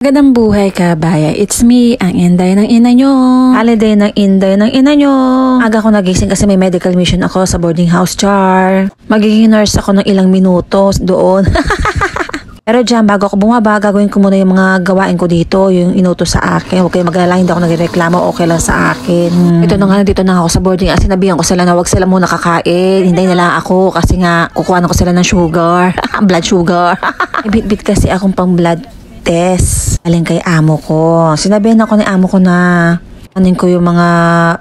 Magandang buhay kabaya, it's me, ang Inday ng ina nyo. Holiday ng Inday ng ina nyo. Aga ko nagising kasi may medical mission ako sa boarding house, char. Magiging nurse ako ng ilang minuto doon. Pero dyan, bago ako bumaba, gagawin ko muna yung mga gawain ko dito, yung inutos sa akin. Huwag kayo mag-alala, hindi ako nagreklamo, okay lang sa akin. Ito na nga, dito na ako sa boarding. Sinabihan ko sila na wag sila muna kakain. Hinday na lang ako kasi nga, kukuha na ko sila ng sugar. Blood sugar. Bit-bit kasi akong pang blood test. Galing kay amo ko. Sinabihan ako ni amo ko na anin ko yung mga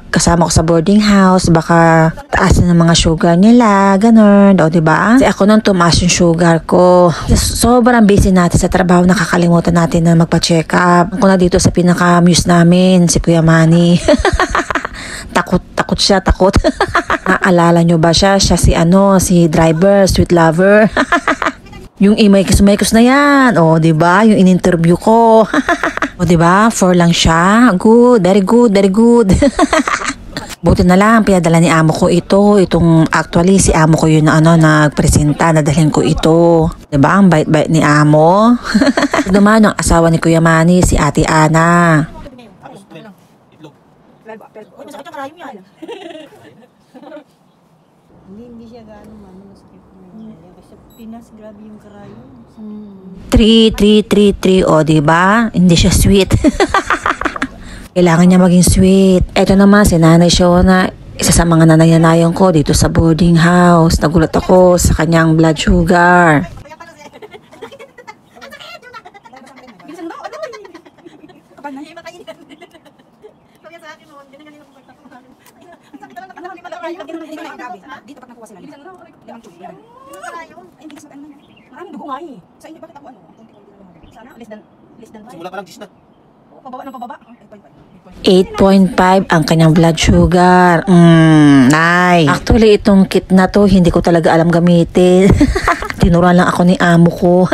kasama ko sa boarding house, baka taas na ng mga sugar nila, ganun. O, diba? Kasi ako nang tumaas yung sugar ko. Sobrang busy natin sa trabaho, nakakalimutan natin na magpa-check up. Ako na dito sa pinaka-muse namin, si Kuya Manny. Takot siya. Naalala nyo ba siya? Siya si driver, sweet lover. Yung imaykos na yan. O, diba? Yung in-interview ko. O, diba? 4 lang siya. Good. Very good. Very good. Buti na lang, pinadala ni amo ko ito. Actually, si amo ko yun na nagpresenta. Nadalhin ko ito. Diba? Ang bait-bait ni amo. Naman, ang asawa ni Kuya Manny, si Ate Ana. Hindi siya gaano masakit na kasi Pinas, grabe yung karayo. 3. O, diba? Hindi siya sweet. Kailangan niya maging sweet. Ito naman, si Nanay Shona, isa sa mga nanay-nanayon ko dito sa boarding house. Nagulat ako sa kanyang blood sugar. Dito pag nakuha sila. Limang tube. Ay, hindi kasi maraming dugo nga eh. Sa inyo, bakit ako sana, less than 5. Simula pa lang 10 na. Pababa ng pababa. 8.5 ang kanyang blood sugar. Nice. Actually, itong kit na to, hindi ko talaga alam gamitin. Tinuruan lang ako ni amo ko.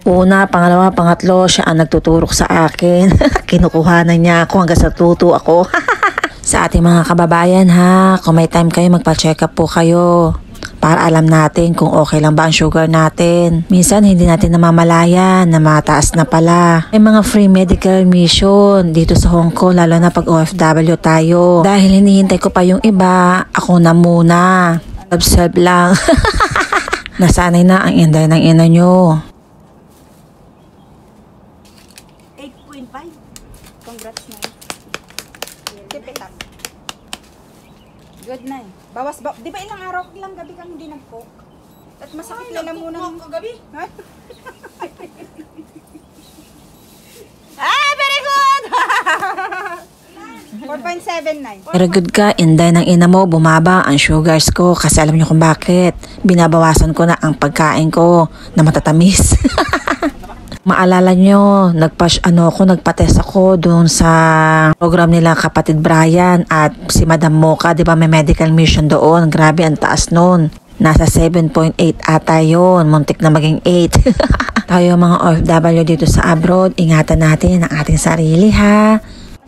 Una, pangalawa, pangatlo, siya ang nagtuturok sa akin. Kinukuhanan niya ako hanggang sa tuto ako. Sa ating mga kababayan ha, kung may time kayo, magpa-check up po kayo. Para alam natin kung okay lang ba ang sugar natin. Minsan hindi natin namamalayan na mataas na pala. May mga free medical mission dito sa Hong Kong, lalo na pag OFW tayo. Dahil hinihintay ko pa yung iba, ako na muna. Observe lang. Nasanay na ang Inday ng ina nyo. 8.5. Congrats na. Keep it up. Good na eh. Bawas ba? Di ba ilang araw ilang gabi kang hindi nag-cook? At masakit na lang muna ng gabi. Ha? Very good! 4.79. Very good ka, Inday ng ina mo, bumaba ang sugars ko kasi alam niyo kung bakit. Binabawasan ko na ang pagkain ko na matatamis. Maalala nyo, nagpa-test ako doon sa program nila kapatid Brian at si Madam Mocha, di ba may medical mission doon. Grabe, ang taas noon. Nasa 7.8 ata yun. Muntik na maging 8. Tayo mga OFW dito sa abroad, ingatan natin ang ating sarili ha.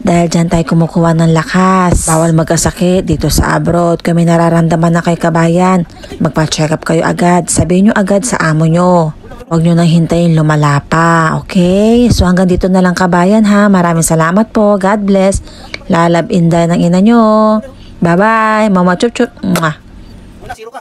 Dahil dyan tayo kumukuha ng lakas. Bawal magkasakit dito sa abroad. Kung may nararamdaman na kay kabayan, magpa-check up kayo agad. Sabihin nyo agad sa amo nyo. Huwag nyo nang hintayin lumala pa, okay? So hanggang dito na lang kabayan ha. Maraming salamat po. God bless. Lalab Inday ng ina nyo. Bye-bye. Mama chup chup. Mwah. Wala, 0 ka.